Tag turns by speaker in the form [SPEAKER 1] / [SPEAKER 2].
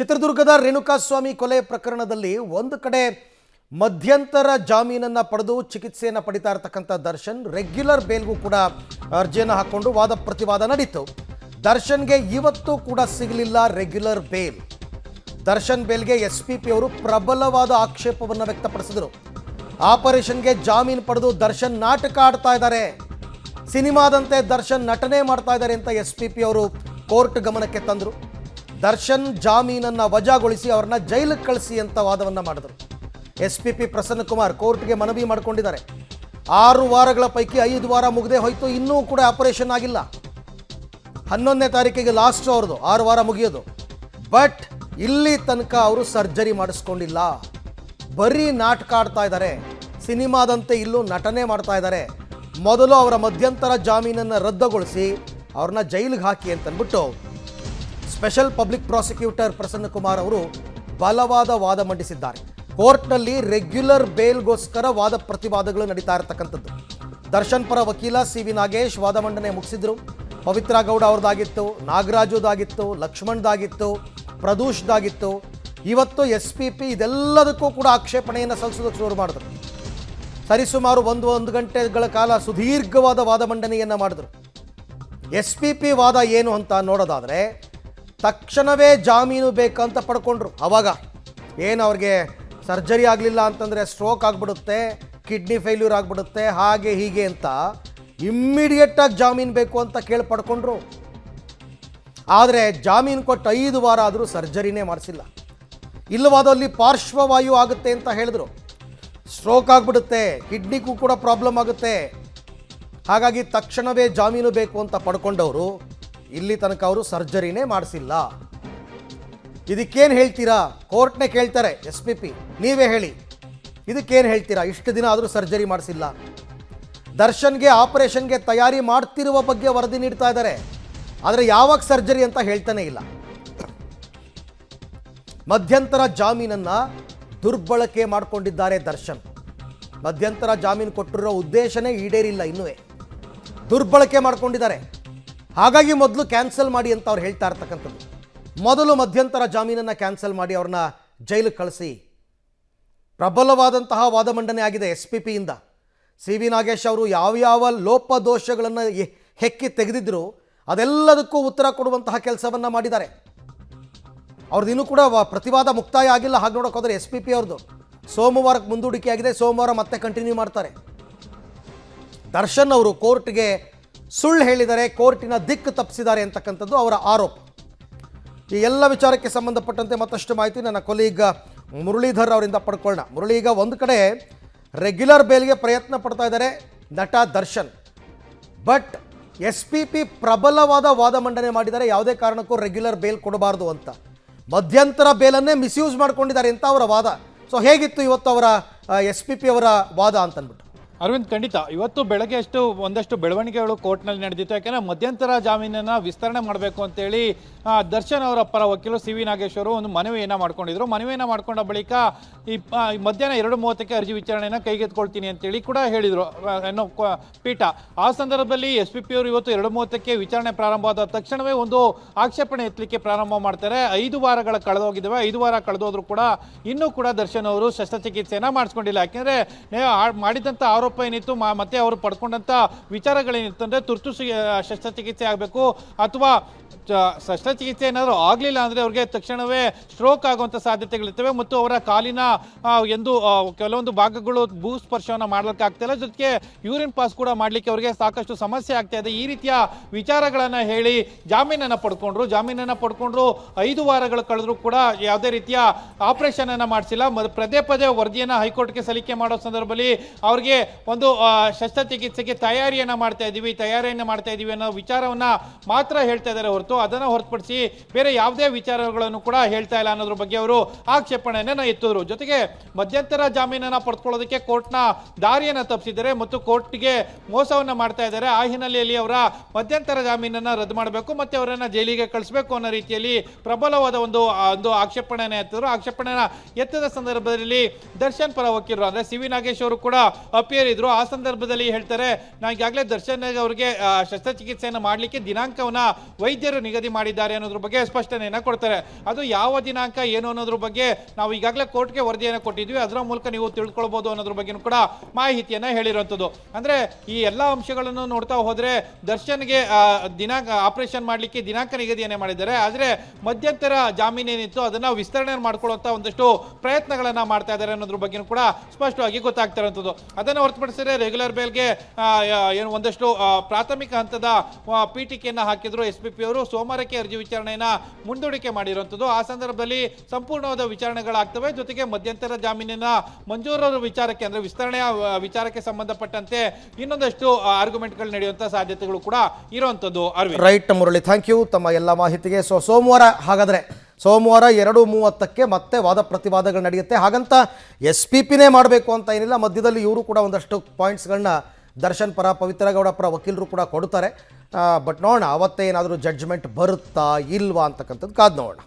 [SPEAKER 1] ಚಿತ್ರದುರ್ಗದ ರೇಣುಕಾಸ್ವಾಮಿ ಕೊಲೆ ಪ್ರಕರಣದಲ್ಲಿ ಒಂದು ಕಡೆ ಮಧ್ಯಂತರ ಜಾಮೀನನ್ನು ಪಡೆದು ಚಿಕಿತ್ಸೆಯನ್ನು ಪಡಿತಾ ಇರತಕ್ಕಂಥ ದರ್ಶನ್ ರೆಗ್ಯುಲರ್ ಬೇಲ್ಗೂ ಕೂಡ ಅರ್ಜಿಯನ್ನು ಹಾಕೊಂಡು ವಾದ ಪ್ರತಿವಾದ ನಡೀತು. ದರ್ಶನ್ಗೆ ಇವತ್ತು ಕೂಡ ಸಿಗಲಿಲ್ಲ ರೆಗ್ಯುಲರ್ ಬೇಲ್. ದರ್ಶನ್ ಬೇಲ್ಗೆ ಎಸ್ಪಿಪಿ ಅವರು ಪ್ರಬಲವಾದ ಆಕ್ಷೇಪವನ್ನು ವ್ಯಕ್ತಪಡಿಸಿದರು. ಆಪರೇಷನ್ಗೆ ಜಾಮೀನು ಪಡೆದು ದರ್ಶನ್ ನಾಟಕ ಆಡ್ತಾ ಇದ್ದಾರೆ, ಸಿನಿಮಾದಂತೆ ದರ್ಶನ್ ನಟನೆ ಮಾಡ್ತಾ ಇದ್ದಾರೆ ಅಂತ ಎಸ್ಪಿಪಿ ಅವರು ಕೋರ್ಟ್ ಗಮನಕ್ಕೆ ತಂದರು. ದರ್ಶನ್ ಜಾಮೀನನ್ನು ವಜಾಗೊಳಿಸಿ ಅವ್ರನ್ನ ಜೈಲಿಗೆ ಕಳಿಸಿ ಅಂತ ವಾದವನ್ನು ಮಾಡಿದರು. ಎಸ್ಪಿಪಿ ಪ್ರಸನ್ನ ಕುಮಾರ್ ಕೋರ್ಟ್ಗೆ ಮನವಿ ಮಾಡಿಕೊಂಡಿದ್ದಾರೆ. 6 ವಾರಗಳ ಪೈಕಿ 5 ವಾರ ಮುಗದೆ ಹೋಯಿತು, ಇನ್ನೂ ಕೂಡ ಆಪರೇಷನ್ ಆಗಿಲ್ಲ. 11ನೇ ತಾರೀಕಿಗೆ ಲಾಸ್ಟ್ ಅವ್ರದ್ದು 6 ವಾರ ಮುಗಿಯೋದು. ಬಟ್ ಇಲ್ಲಿ ತನಕ ಅವರು ಸರ್ಜರಿ ಮಾಡಿಸ್ಕೊಂಡಿಲ್ಲ, ಬರೀ ನಾಟಕ ಆಡ್ತಾ ಇದ್ದಾರೆ, ಸಿನಿಮಾದಂತೆ ಇಲ್ಲೂ ನಟನೆ ಮಾಡ್ತಾ ಇದ್ದಾರೆ. ಮೊದಲು ಅವರ ಮಧ್ಯಂತರ ಜಾಮೀನನ್ನು ರದ್ದುಗೊಳಿಸಿ ಅವ್ರನ್ನ ಜೈಲಿಗೆ ಹಾಕಿ ಅಂತಂದ್ಬಿಟ್ಟು special public prosecutor Prasanna Kumar ಅವರು ಬಲವಾದ ವಾದ ಮಂಡಿಸಿದ್ದಾರೆ. ಕೋರ್ಟ್ನಲ್ಲಿ ರೆಗ್ಯುಲರ್ ಬೇಲ್ಗೋಸ್ಕರ ವಾದ ಪ್ರತಿವಾದಗಳು ನಡೀತಾ ಇರತಕ್ಕಂಥದ್ದು. ದರ್ಶನ್ ಪರ ವಕೀಲ ಸಿ.ವಿ. ನಾಗೇಶ್ ವಾದ ಮಂಡನೆ ಮುಗಿಸಿದ್ರು. ಪವಿತ್ರ ಗೌಡ ಅವ್ರದ್ದಾಗಿತ್ತು, ನಾಗರಾಜುದಾಗಿತ್ತು, ಲಕ್ಷ್ಮಣ್ದಾಗಿತ್ತು, ಪ್ರದೂಷ್ದಾಗಿತ್ತು. ಇವತ್ತು ಎಸ್ಪಿಪಿ ಇದೆಲ್ಲದಕ್ಕೂ ಕೂಡ ಆಕ್ಷೇಪಣೆಯನ್ನು ಸಲ್ಲಿಸೋದಕ್ಕೆ ಶುರು ಮಾಡಿದ್ರು. ಸರಿಸುಮಾರು ಒಂದು ಗಂಟೆಗಳ ಕಾಲ ಸುದೀರ್ಘವಾದ ವಾದ ಮಂಡನೆಯನ್ನು ಮಾಡಿದ್ರು. ಎಸ್ಪಿಪಿ ವಾದ ಏನು ಅಂತ ನೋಡೋದಾದರೆ, ತಕ್ಷಣವೇ ಜಾಮೀನು ಬೇಕಂತ ಪಡ್ಕೊಂಡ್ರು. ಆವಾಗ ಏನು ಅವ್ರಿಗೆ ಸರ್ಜರಿ ಆಗಲಿಲ್ಲ ಅಂತಂದರೆ ಸ್ಟ್ರೋಕ್ ಆಗಿಬಿಡುತ್ತೆ, ಕಿಡ್ನಿ ಫೇಲ್ಯೂರ್ ಆಗಿಬಿಡುತ್ತೆ, ಹಾಗೆ ಹೀಗೆ ಅಂತ ಇಮ್ಮಿಡಿಯೇಟಾಗಿ ಜಾಮೀನು ಬೇಕು ಅಂತ ಕೇಳಿ ಪಡ್ಕೊಂಡ್ರು. ಆದರೆ ಜಾಮೀನು ಕೊಟ್ಟು 5 ವಾರ ಆದರೂ ಸರ್ಜರಿನೇ ಮಾಡಿಸಿಲ್ಲ. ಇಲ್ಲವಾದಲ್ಲಿ ಪಾರ್ಶ್ವವಾಯು ಆಗುತ್ತೆ ಅಂತ ಹೇಳಿದ್ರು. ಸ್ಟ್ರೋಕ್ ಆಗಿಬಿಡುತ್ತೆ, ಕಿಡ್ನಿಗೂ ಕೂಡ ಪ್ರಾಬ್ಲಮ್ ಆಗುತ್ತೆ, ಹಾಗಾಗಿ ತಕ್ಷಣವೇ ಜಾಮೀನು ಬೇಕು ಅಂತ ಪಡ್ಕೊಂಡವರು ಇಲ್ಲಿ ತನಕ ಅವರು ಸರ್ಜರಿನೇ ಮಾಡಿಸಿಲ್ಲ. ಇದಕ್ಕೇನು ಹೇಳ್ತೀರಾ? ಕೋರ್ಟ್ನೇ ಕೇಳ್ತಾರೆ ಎಸ್ಪಿಪಿ, ನೀವೇ ಹೇಳಿ, ಇದಕ್ಕೇನು ಹೇಳ್ತೀರಾ? ಇಷ್ಟು ದಿನ ಆದರೂ ಸರ್ಜರಿ ಮಾಡಿಸಿಲ್ಲ. ದರ್ಶನ್ಗೆ ಆಪರೇಷನ್ಗೆ ತಯಾರಿ ಮಾಡ್ತಿರುವ ಬಗ್ಗೆ ವರದಿ ನೀಡ್ತಾ ಇದ್ದಾರೆ, ಆದರೆ ಯಾವಾಗ ಸರ್ಜರಿ ಅಂತ ಹೇಳ್ತಾನೆ ಇಲ್ಲ. ಮಧ್ಯಂತರ ಜಾಮೀನನ್ನು ದುರ್ಬಳಕೆ ಮಾಡಿಕೊಂಡಿದ್ದಾರೆ ದರ್ಶನ್. ಮಧ್ಯಂತರ ಜಾಮೀನು ಕೊಟ್ಟಿರೋ ಉದ್ದೇಶನೇ ಈಡೇರಿಲ್ಲ, ಇನ್ನೂ ದುರ್ಬಳಕೆ ಮಾಡ್ಕೊಂಡಿದ್ದಾರೆ. ಹಾಗಾಗಿ ಮೊದಲು ಕ್ಯಾನ್ಸಲ್ ಮಾಡಿ ಅಂತ ಅವ್ರು ಹೇಳ್ತಾ ಇರ್ತಕ್ಕಂಥದ್ದು. ಮೊದಲು ಮಧ್ಯಂತರ ಜಾಮೀನನ್ನು ಕ್ಯಾನ್ಸಲ್ ಮಾಡಿ ಅವ್ರನ್ನ ಜೈಲಿಗೆ ಕಳಿಸಿ. ಪ್ರಬಲವಾದಂತಹ ವಾದ ಮಂಡನೆ ಆಗಿದೆ ಎಸ್ಪಿಪಿಯಿಂದ. ಸಿ.ವಿ. ನಾಗೇಶ್ ಅವರು ಯಾವ್ಯಾವ ಲೋಪದೋಷಗಳನ್ನು ಹೆಕ್ಕಿ ತೆಗೆದಿದ್ರು ಅದೆಲ್ಲದಕ್ಕೂ ಉತ್ತರ ಕೊಡುವಂತಹ ಕೆಲಸವನ್ನು ಮಾಡಿದ್ದಾರೆ. ಅವ್ರದ್ದು ಇನ್ನೂ ಕೂಡ ಪ್ರತಿವಾದ ಮುಕ್ತಾಯ ಆಗಿಲ್ಲ. ಹಾಗೆ ನೋಡೋಕೆ ಹೋದರೆ ಎಸ್ಪಿಪಿ ಅವ್ರದ್ದು ಸೋಮವಾರಕ್ಕೆ ಮುಂದೂಡಿಕೆ ಆಗಿದೆ, ಸೋಮವಾರ ಮತ್ತೆ ಕಂಟಿನ್ಯೂ ಮಾಡ್ತಾರೆ. ದರ್ಶನ್ ಅವರು ಕೋರ್ಟ್ಗೆ ಸುಳ್ಳು ಹೇಳಿದ್ದಾರೆ, ಕೋರ್ಟಿನ ದಿಕ್ಕು ತಪ್ಪಿಸಿದ್ದಾರೆ ಅಂತಕ್ಕಂಥದ್ದು ಅವರ ಆರೋಪ. ಈ ಎಲ್ಲ ವಿಚಾರಕ್ಕೆ ಸಂಬಂಧಪಟ್ಟಂತೆ ಮತ್ತಷ್ಟು ಮಾಹಿತಿ ನನ್ನ ಕೊಲೀಗ್ ಮುರಳೀಧರ್ ಅವರಿಂದ ಪಡ್ಕೊಳ್ಳೋಣ. ಮುರಳಿ, ಈಗ ಒಂದು ಕಡೆ ರೆಗ್ಯುಲರ್ ಬೇಲ್ಗೆ ಪ್ರಯತ್ನ ಪಡ್ತಾ ಇದ್ದಾರೆ ನಟ ದರ್ಶನ್, ಬಟ್ ಎಸ್ಪಿಪಿ ಪ್ರಬಲವಾದ ವಾದ ಮಂಡನೆ ಮಾಡಿದ್ದಾರೆ, ಯಾವುದೇ ಕಾರಣಕ್ಕೂ ರೆಗ್ಯುಲರ್ ಬೇಲ್ ಕೊಡಬಾರ್ದು ಅಂತ. ಮಧ್ಯಂತರ ಬೇಲನ್ನೇ ಮಿಸ್ಯೂಸ್ ಮಾಡ್ಕೊಂಡಿದ್ದಾರೆ ಅಂತ ಅವರ ವಾದ. ಸೊ ಹೇಗಿತ್ತು ಇವತ್ತು ಅವರ ಎಸ್ಪಿಪಿ ಅವರ ವಾದ ಅಂತಂದ್ಬಿಟ್ಟು?
[SPEAKER 2] ಅರವಿಂದ್, ಖಂಡಿತ ಇವತ್ತು ಬೆಳಗ್ಗೆ ಒಂದಷ್ಟು ಬೆಳವಣಿಗೆಗಳು ಕೋರ್ಟ್ನಲ್ಲಿ ನಡೆದಿತ್ತು. ಯಾಕೆಂದರೆ ಮಧ್ಯಂತರ ಜಾಮೀನನ್ನು ವಿಸ್ತರಣೆ ಮಾಡಬೇಕು ಅಂತೇಳಿ ದರ್ಶನ್ ಅವರ ಪರ ವಕೀಲರು ಸಿ.ವಿ. ನಾಗೇಶ್ ಅವರು ಒಂದು ಮನವಿಯನ್ನು ಮಾಡ್ಕೊಂಡಿದ್ರು. ಮನವಿಯನ್ನು ಮಾಡ್ಕೊಂಡ ಬಳಿಕ ಈ ಮಧ್ಯಾಹ್ನ 2:30ಕ್ಕೆ ಅರ್ಜಿ ವಿಚಾರಣೆಯನ್ನು ಕೈಗೆತ್ಕೊಳ್ತೀನಿ ಅಂತೇಳಿ ಕೂಡ ಹೇಳಿದರು ಅನ್ನೋ ಪೀಠ. ಆ ಸಂದರ್ಭದಲ್ಲಿ ಎಸ್ಪಿಪಿ ಅವರು ಇವತ್ತು 2:30ಕ್ಕೆ ವಿಚಾರಣೆ ಪ್ರಾರಂಭವಾದ ತಕ್ಷಣವೇ ಒಂದು ಆಕ್ಷೇಪಣೆ ಎತ್ತಲಿಕ್ಕೆ ಪ್ರಾರಂಭ ಮಾಡ್ತಾರೆ. 5 ವಾರಗಳ ಕಳೆದೋಗಿದ್ದಾವೆ. 5 ವಾರ ಕಳೆದೋದ್ರೂ ಕೂಡ ಇನ್ನೂ ಕೂಡ ದರ್ಶನ್ ಅವರು ಶಸ್ತ್ರಚಿಕಿತ್ಸೆಯನ್ನು ಮಾಡಿಸ್ಕೊಂಡಿಲ್ಲ. ಯಾಕೆಂದರೆ ಮಾಡಿದಂಥ ಆರೋಪ ಏನಿತ್ತು, ಮತ್ತೆ ಅವರು ಪಡ್ಕೊಂಡಂಥ ವಿಚಾರಗಳೇನಿತ್ತು ಅಂದರೆ ತುರ್ತು ಶಸ್ತ್ರಚಿಕಿತ್ಸೆ ಆಗಬೇಕು, ಅಥವಾ ಶಸ್ತ್ರಚಿಕಿತ್ಸೆ ಏನಾದರೂ ಆಗಲಿಲ್ಲ ಅಂದರೆ ಅವ್ರಿಗೆ ತಕ್ಷಣವೇ ಸ್ಟ್ರೋಕ್ ಆಗುವಂಥ ಸಾಧ್ಯತೆಗಳಿರ್ತವೆ, ಮತ್ತು ಅವರ ಕಾಲಿನ ಕೆಲವೊಂದು ಭಾಗಗಳು ಭೂಸ್ಪರ್ಶವನ್ನು ಮಾಡಲಿಕ್ಕೆ ಆಗ್ತಾಯಿಲ್ಲ, ಜೊತೆಗೆ ಯೂರಿನ್ ಪಾಸ್ ಕೂಡ ಮಾಡಲಿಕ್ಕೆ ಅವರಿಗೆ ಸಾಕಷ್ಟು ಸಮಸ್ಯೆ ಆಗ್ತಾ ಇದೆ. ಈ ರೀತಿಯ ವಿಚಾರಗಳನ್ನು ಹೇಳಿ ಜಾಮೀನನ್ನು ಪಡ್ಕೊಂಡ್ರು. 5 ವಾರಗಳು ಕಳೆದರೂ ಕೂಡ ಯಾವುದೇ ರೀತಿಯ ಆಪರೇಷನ್ ಅನ್ನು ಮಾಡಿಸಿಲ್ಲ. ಪದೇ ವರದಿಯನ್ನು ಹೈಕೋರ್ಟ್ಗೆ ಸಲ್ಲಿಕೆ ಮಾಡೋ ಸಂದರ್ಭದಲ್ಲಿ ಅವ್ರಿಗೆ ಒಂದು ಶಸ್ತ್ರಚಿಕಿತ್ಸೆಗೆ ತಯಾರಿಯನ್ನು ಮಾಡ್ತಾ ಇದ್ದೀವಿ ಅನ್ನೋ ವಿಚಾರವನ್ನು ಮಾತ್ರ ಹೇಳ್ತಾ ಇದ್ದಾರೆ ಹೊರತು ಅದನ್ನು ಹೊರತುಪಡಿಸಿ ಬೇರೆ ಯಾವುದೇ ವಿಚಾರಗಳನ್ನು ಕೂಡ ಹೇಳ್ತಾ ಇಲ್ಲ ಅನ್ನೋದ್ರ ಬಗ್ಗೆ ಅವರು ಆಕ್ಷೇಪಣೆಯನ್ನು ಎತ್ತಿದ್ರು. ಜೊತೆಗೆ ಮಧ್ಯಂತರ ಜಾಮೀನನ್ನು ಪಡೆದುಕೊಳ್ಳೋದಕ್ಕೆ ಕೋರ್ಟ್ನ ದಾರಿಯನ್ನು ತಪ್ಪಿಸಿದ್ದಾರೆ ಮತ್ತು ಕೋರ್ಟ್ಗೆ ಮೋಸವನ್ನು ಮಾಡ್ತಾ ಇದ್ದಾರೆ. ಆ ಹಿನ್ನೆಲೆಯಲ್ಲಿ ಅವರ ಮಧ್ಯಂತರ ಜಾಮೀನನ್ನು ರದ್ದು ಮಾಡಬೇಕು ಮತ್ತು ಅವರನ್ನು ಜೈಲಿಗೆ ಕಳಿಸಬೇಕು ಅನ್ನೋ ರೀತಿಯಲ್ಲಿ ಪ್ರಬಲವಾದ ಒಂದು ಆಕ್ಷೇಪಣೆಯನ್ನು ಎತ್ತಿದ್ರು. ಆಕ್ಷೇಪಣೆಯನ್ನು ಎತ್ತದ ಸಂದರ್ಭದಲ್ಲಿ ದರ್ಶನ್ ಪರ ವಕೀಲರು ಅಂದರೆ ಸಿ.ವಿ. ನಾಗೇಶ್ ಅವರು ಕೂಡ ಅಪಿಯರ್ ಇದ್ರು. ಆ ಸಂದರ್ಭದಲ್ಲಿ ಹೇಳ್ತಾರೆ, ನಾನು ಈಗಾಗಲೇ ದರ್ಶನ್ ಅವರಿಗೆ ಶಸ್ತ್ರಚಿಕಿತ್ಸೆಯನ್ನು ಮಾಡಲಿಕ್ಕೆ ದಿನಾಂಕವನ್ನು ವೈದ್ಯರು ನಿಗದಿ ಮಾಡಿದ್ದಾರೆ ಅನ್ನೋದ್ರ ಬಗ್ಗೆ ಸ್ಪಷ್ಟನೆಯನ್ನ ಕೊಡ್ತಾರೆ. ಅದು ಯಾವ ದಿನಾಂಕ ಏನು ಅನ್ನೋದ್ರ ಬಗ್ಗೆ ನಾವು ಈಗಾಗಲೇ ಕೋರ್ಟ್ಗೆ ವರದಿಯನ್ನು ಕೊಟ್ಟಿದ್ವಿ, ಅದರ ಮೂಲಕ ನೀವು ತಿಳ್ಕೊಳ್ಬಹುದು ಅನ್ನೋದ್ರ ಬಗ್ಗೆ ಕೂಡ ಮಾಹಿತಿಯನ್ನ ಹೇಳಿರುವಂಥದ್ದು. ಅಂದ್ರೆ ಈ ಎಲ್ಲಾ ಅಂಶಗಳನ್ನು ನೋಡ್ತಾ ಹೋದ್ರೆ ದರ್ಶನ್ಗೆ ದಿನಾಂಕ ಆಪರೇಷನ್ ಮಾಡ್ಲಿಕ್ಕೆ ದಿನಾಂಕ ನಿಗದಿಯನ್ನೇ ಮಾಡಿದ್ದಾರೆ. ಆದ್ರೆ ಮಧ್ಯಂತರ ಜಾಮೀನು ಏನಿತ್ತು ಅದನ್ನ ವಿಸ್ತರಣೆ ಮಾಡ್ಕೊಳ್ಳುವಂತ ಒಂದಷ್ಟು ಪ್ರಯತ್ನಗಳನ್ನ ಮಾಡ್ತಾ ಇದ್ದಾರೆ ಅನ್ನೋದ್ರ ಬಗ್ಗೆ ಕೂಡ ಸ್ಪಷ್ಟವಾಗಿ ಗೊತ್ತಾಗ್ತಾ ಇರುವಂಥದ್ದು. ಅದನ್ನ ಹೊರತುಪಡಿಸಿದ್ರೆ ರೆಗ್ಯುಲರ್ ಬೇಲ್ಗೆ ಏನು ಒಂದಷ್ಟು ಪ್ರಾಥಮಿಕ ಹಂತದ ಪೀಠಿಕೆಯನ್ನ ಹಾಕಿದ್ರು SPP ಅವರು. ಸೋಮವಾರಕ್ಕೆ ಅರ್ಜಿ ವಿಚಾರಣೆಯನ್ನ ಮುಂದೂಡಿಕೆ ಮಾಡಿರುವಂಥದ್ದು. ಆ ಸಂದರ್ಭದಲ್ಲಿ ಸಂಪೂರ್ಣವಾದ ವಿಚಾರಣೆಗಳಾಗ್ತವೆ. ಜೊತೆಗೆ ಮಧ್ಯಂತರ ಜಾಮೀನಿನ ಮಂಜೂರರ ವಿಚಾರಕ್ಕೆ ಅಂದ್ರೆ ವಿಸ್ತರಣೆಯ ವಿಚಾರಕ್ಕೆ ಸಂಬಂಧಪಟ್ಟಂತೆ ಇನ್ನೊಂದಷ್ಟು ಆರ್ಗ್ಯುಮೆಂಟ್ಗಳು ನಡೆಯುವಂತ ಸಾಧ್ಯತೆಗಳು ಕೂಡ ಇರುವಂತದ್ದು. Arvind.
[SPEAKER 1] Right Murali, thank you ತಮ್ಮ ಎಲ್ಲ ಮಾಹಿತಿಗೆ. ಸೋಮವಾರ ಹಾಗಾದ್ರೆ ಸೋಮವಾರ 2:30ಕ್ಕೆ ಮತ್ತೆ ವಾದ ಪ್ರತಿವಾದಗಳು ನಡೆಯುತ್ತೆ. ಹಾಗಂತ SPPನೇ ಮಾಡಬೇಕು ಅಂತ ಏನಿಲ್ಲ, ಮಧ್ಯದಲ್ಲಿ ಇವರು ಕೂಡ ಒಂದಷ್ಟು ಪಾಯಿಂಟ್ಸ್ಗಳನ್ನ ದರ್ಶನ್ ಪರ, ಪವಿತ್ರ ಗೌಡ ಪರ ವಕೀಲರು ಕೂಡ ಕೊಡ್ತಾರೆ. ಬಟ್ ನೋಡೋಣ ಅವತ್ತೇ ಏನಾದರೂ ಜಡ್ಜ್ಮೆಂಟ್ ಬರುತ್ತಾ ಇಲ್ವಾ ಅಂತಕ್ಕಂಥದ್ದು ಕಾದು ನೋಡೋಣ.